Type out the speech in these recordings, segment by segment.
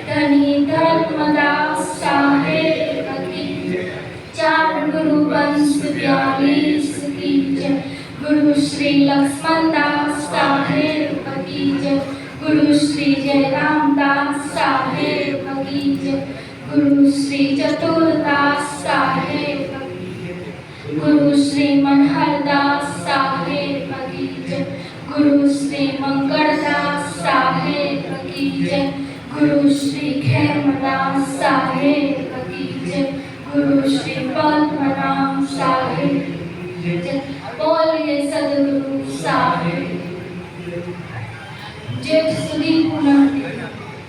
धनी धर्मदास साहेब की जय। चार गुरु वंश 42 की जय। गुरु श्री लक्ष्मण दास साहेब की जय। गुरु श्री जयराम दास साहेब की जय। गुरु श्री चतुरदास साहेब की जय। गुरु श्री मनहर दास साहेब की जय। गुरु श्री मंगलदास साहेब की जय। गुरु श्री खेमदास साहेब की जय। गुरु श्री पद्मनाभ साहेब की जय। बोलिए सदगुरु साहेब। जेठ सुदी पूनम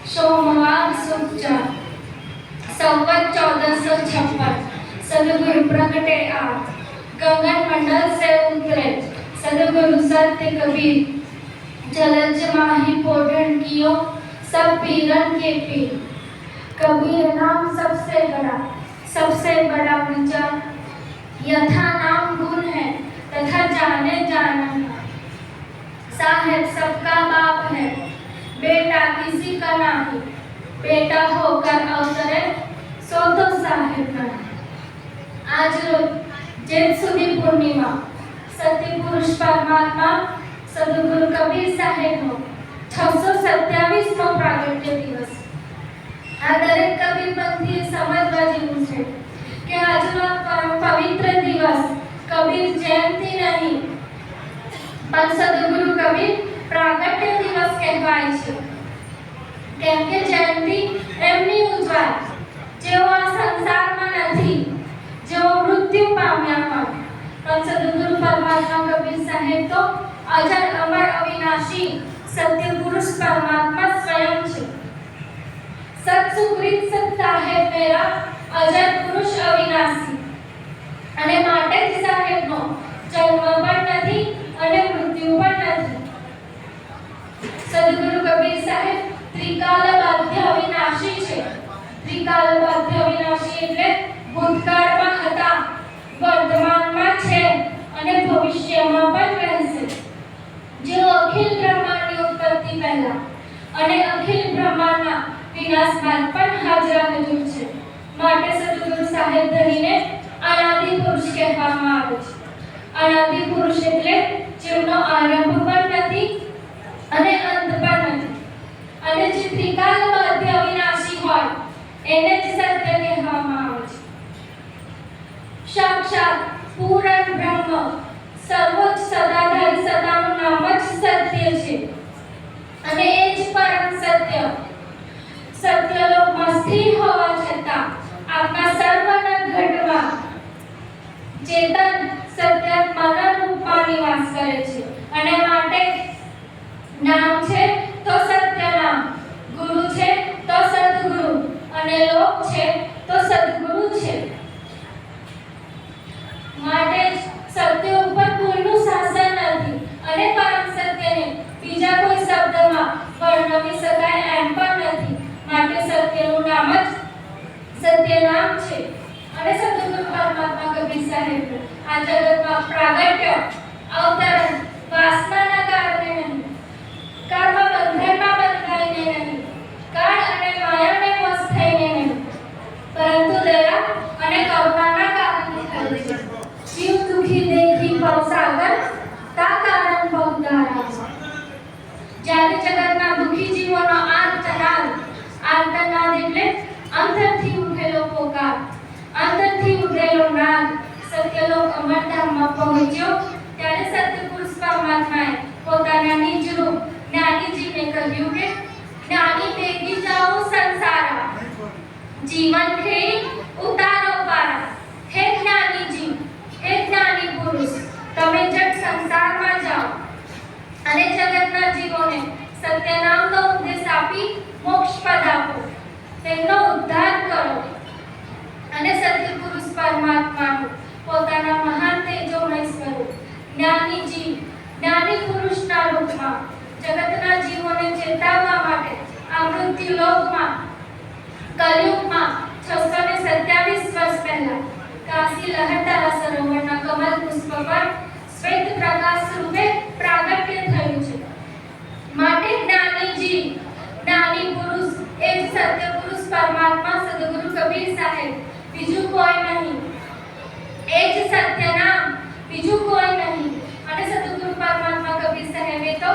सोमवार शुभ चार संवत 1456 सदगुरु प्रगटे आप गगन मंडल से उतरे सदगुरु सत्य कबीर जलज माही पोढ़न कियो सब पीरन के पीर। कबीर नाम सबसे बड़ा विचार यथा नाम गुण है तथा जाने जाना। साहेब सबका बाप है बेटा किसी का नहीं। बेटा होकर अवतरे सो तो साहेब का। आज रोज जेठ सुदी पूर्णिमा सत्य पुरुष परमात्मा सदगुरु कबीर साहेब नो 627मो प्रागट्य दिवस। आ दरेक कबीरपंथी समजवा जेवुं छे के આજનો પરમ પવિત્ર દિવસ કબીર જયંતિ નહીં પણ સદગુરુ કબીર પ્રાગટ્ય દિવસ કહેવાય છે। કેમ કે જયંતિ એમની ઉજવાય જેઓ આ સંસારમાં નથી, જેઓ મૃત્યુ પામ્યા હોય। પણ સદગુરુ પરમાત્મા કબીર સાહેબ તો અજર અમર અવિનાશી સત્ય પુરુષ પરમાત્મા સ્વયં છે। સત્સુકૃત સત સાહેબ મેરા અજર પુરુષ અવિનાશી અને માટે જ સાહેબનો જન્મ પણ નથી અને મૃત્યુ પણ નથી। સદગુરુ કબીર સાહેબ ત્રિકાલ બાધ્ય અવિનાશી છે। ત્રિકાલ બાધ્ય અવિનાશી એટલે ભૂતકાળમાં હતા, વર્તમાનમાં છે અને ભવિષ્યમાં પણ રહેશે। જેઓ અખિલ બ્રહ્માંડની ઉત્પત્તિ પહેલા અને અખિલ બ્રહ્માંડના વિનાશ બાદ પણ હાજરા હજુર છે। માટે સદગુરુ સાહેબ ધણીને અનાદિ પુરુષ કહેવામાં આવે છે। અનાદિ પુરુષ એટલે જેમનો આરંભ પણ નથી અને અંત પણ નથી અને જે ત્રિકાલ બાધ્ય અવિનાશી હોય એને જ સત્ય કહેવામાં આવે છે। સાક્ષાત પૂર્ણ બ્રહ્મ સર્વોચ્ચ સદાધારી સદાનું નામ જ સત્ય છે અને એ જ પરમ સત્ય। સત્યલોકમાં સ્થિર હોવા છતાં આપના સર્વના ઘટમાં ચેતન સત્યાત્માના રૂપમાં નિવાસ કરે છે અને માટે નામ છે તો સત્ય નામ, ગુરુ છે તો સદગુરુ અને લોક છે તો સદગુરુ છે। માટે સત્ય ઉપર કોઈનું શાસન નથી અને પરમ સત્યને બીજા કોઈ શબ્દમાં વર્ણવી શકાય એમ પણ નથી। માટે સત્યનું નામ જ સત્ય નામ છે અને સદગુરુ પરમાત્મા કબીર સાહેબ આ જગતમાં પ્રાગટ્ય અવતરણ વાસનાના કારણે નહીં, કર્મ બંધનમાં બંધાઈને નહીં, કાળ અને માયાને વશ થઈને નહીં, પરંતુ દયા અને કરુણાના કારણે થાય છે। જીવ દુખી દેખી ભવસાગર તા કારણ ભવધારા। જ્યારે જગતના દુખી જીવોનો આર્તનાદ એટલે અંતરથી ઉઠેલો પોકાર, અંતરથી ઉઠેલો નાદ સત્યલોક અમરધામમાં પહોંચ્યો ત્યારે સત્યપુરુષ પરમાત્માએ પોતાના નિજ રૂપ જ્ઞાનીજીને કહ્યું કે જ્ઞાની ભેગી જાઓ સંસારા, જીવન ખેઈ ઉતારો પારા। હે જ્ઞાનીજી, હે જ્ઞાની પુરુષ, તમે જટ સંસારમાં જાઓ અને જગતના જીવોને સત્ય નામનો ઉપદેશ આપી મોક્ષ પદ આપો, તેમનો ઉદ્ધાર કરો અને સત્ય પુરુષ પરમાત્માનું પોતાના મહાન તેજોમય સ્વરૂપ જ્ઞાનીજી જ્ઞાની પુરુષના રૂપમાં જગતના જીવોને ચેતવવા માટે આ મૃત્યુલોકમાં કલયુગમાં 627 વર્ષ પહેલા કાશી લહરતારા સરોવરના કમલ પુષ્પ પર શ્વેત પ્રકાશ રૂપે પ્રાગટ્ય થયું છે। માટે જ્ઞાનીજી જ્ઞાની પુરુષ એ જ સત્ય પુરુષ પરમાત્મા સદગુરુ કબીર સાહેબ, બીજું કોઈ નહીં. એ જ સત્ય નામ, બીજું કોઈ નહીં. અને સદગુરુ પરમાત્મા કબીર સાહેબે તો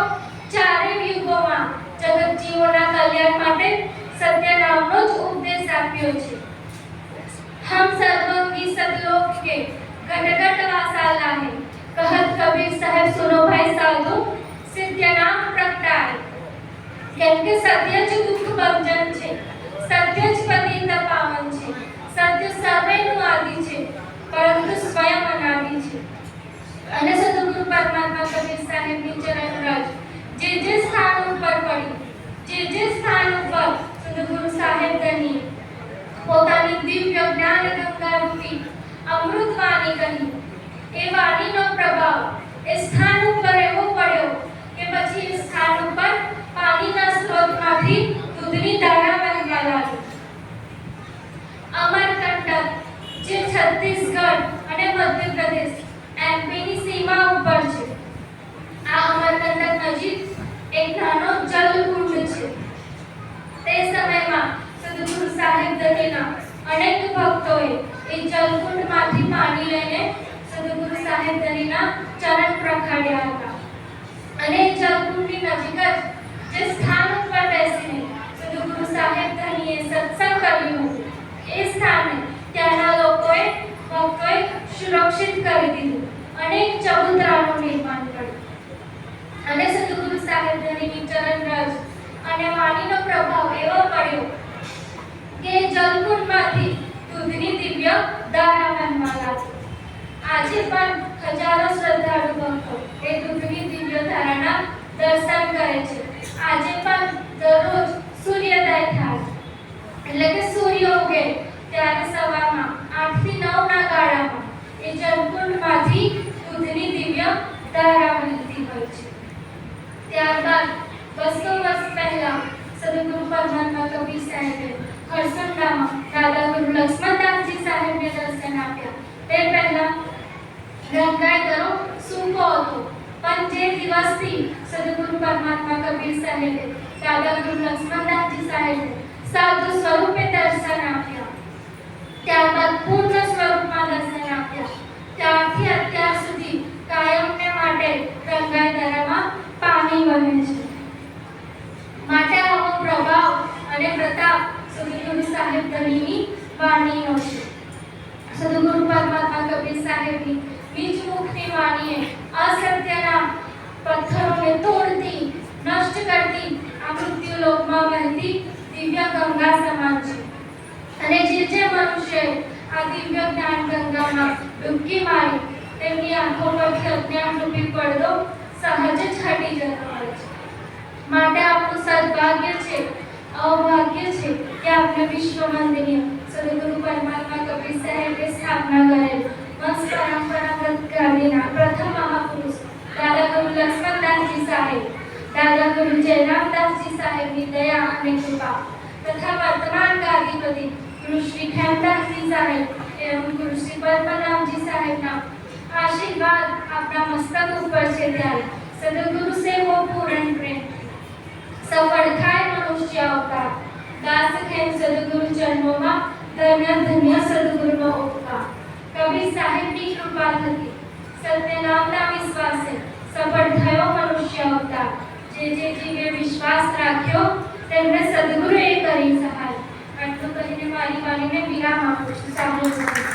ચારેય યુગોમાં જગત જીવોના કલ્યાણ માટે સત્ય નામનો જ ઉપદેશ આપ્યો છે. हम सर्वंगी सतलोक के घट घट वासाला है, कहत कबीर साहेब सुनो भाई साधु, सत्य नाम प्रगटाए. કેમ કે સત્ય જ દુઃખ ભંજન છે, સત્ય જ પતિત પાવન છે, સત્ય સર્વેનું આદિ છે, પરંતુ સ્વયં અનાદિ છે. અને સદગુરુ પરમાત્મા કબીર સાહેબની ચરણ રજ જે સ્થાન ઉપર પડી, જે સ્થાન ઉપર સદગુરુ સાહેબ ધની પોતાની દિવ્ય જ્ઞાન ગંગા રૂપી અમૃત વાણી કહી, એ વાણીનો પ્રભાવ એ સ્થાન ઉપર એવો પડ્યો કે પછી એ સ્થાન ઉપર પાણીના સ્ત્રોતમાંથી દૂધની ધારા વહેવા લાગી. અમરકંટક જે છત્તીસગઢ અને મધ્યપ્રદેશ એમપીની સીમા ઉપર છે, આ અમરકંટક નજીક એક નાનો જલકુંડ છે. તે સમયમાં સદગુરુ સાહેબ ધનીના અનેક ભક્તોએ એ જલકુંડમાંથી પાણી લઈને સદગુરુ સાહેબ ધનીના ચરણ પ્રખાડ્યા હતા. અને એ જલકુંડની નજીક જ જે સ્થાન ઉપર બેસીને સદગુરુ સાહેબ ધનીએ સત્સંગ કર્યું હતું, એ સ્થાને ત્યાંના ભક્તોએ સુરક્ષિત કરી દીધું અને એક ચબૂતરાનું નિર્માણ કર્યું. અને સદગુરુ સાહેબ ધનીની ચરણ રજ અને વાણીનો પ્રભાવ એવો પડ્યો કે જલકુંડમાંથી દૂધની દિવ્ય ધારા વહેવા લાગી. આજે પણ હજારો શ્રદ્ધાળુ ભક્તો એ દૂધની દિવ્ય ધારાના દર્શન કરે છે. આજે પણ દરરોજ સૂર્યોદય થાય એટલે કે સૂર્ય ઉગે ત્યારે સવારમાં 8 થી 9 ના ગાળામાં એ જલકુંડમાંથી દૂધની દિવ્ય ધારા વહેતી હોય છે. ત્યારબાદ 200 વર્ષ પહેલા સદગુરુ પરમાત્મા કબીર સાહેબે હરસંડામાં દાદા ગુરુ લક્ષ્મણદાસજી સાહેબને દર્શન આપ્યા. તે પહેલા ગંગાઈ દરો સૂકો હતો, પણ જે દિવસથી સદગુરુ પરમાત્મા કબીર સાહેબે દાદા ગુરુ લક્ષ્મણદાસજી સાહેબને સાધુ સ્વરૂપે દર્શન આપ્યા, ત્યારબાદ પૂર્ણ સ્વરૂપમાં દર્શન આપ્યા, ત્યારથી અત્યાર સુધી કાયમને માટે ગંગાઈ દરામાં પાણી વહે છે. માટે આવો પ્રભાવ અને પ્રતાપ સદગુરુ સાહેબ ધનીની વાણીનો છે. સદગુરુ પરમાત્મા કબીર સાહેબની બીજ મુખની વાણીએ અસત્યના પથ્થરોને તોડતી, નષ્ટ કરતી આ મૃત્યુ લોકમાં વહેતી દિવ્ય ગંગા સમાન છે. અને જે મનુષ્ય આ દિવ્ય જ્ઞાન ગંગામાં ડૂબકી મારી તેમની આંખો પરથી અજ્ઞાન રૂપી પડદો સહજ જ હટી જતો હોય છે. માટે આપણું સદભાગ્ય છે, અભાગ્ય છે કે આપણે વિશ્વ મંદિરની સદગુરુ પરમાત્મા કબીર સાહેબે સ્થાપના કરેલ વંશ પરંપરાગત ગાદીના પ્રથમ મહાપુરુષ દાદા ગુરુ લક્ષ્મણદાસજી સાહેબ, દાદા ગુરુ જયરામદાસજી સાહેબની દયા અને કૃપા તથા વર્તમાન ગાદીપતિ ગુરુ શ્રી ખેમદાસજી સાહેબ એવં ગુરુ શ્રી પદ્મનાભજી સાહેબના આશીર્વાદ આપણા મસ્તક ઉપર છે. ત્યારે સદગુરુ સેવો પૂરણ પ્રેમ સફળ થાય મનુષ્ય અવતાર, દાસ ખેમ સદગુરુ ચરણોમાં ધન્ય ધન્ય સદગુરુનો ઉપકાર. કબીર સાહેબની કૃપા થકી સત્ય નામના વિશ્વાસે સફળ થયો મનુષ્ય અવતાર. જે જીવે વિશ્વાસ રાખ્યો તેમને સદગુરુએ કરી સહાય. આટલું કહીને મારી વાણીને વિરામ આપું છું. સાંભળો.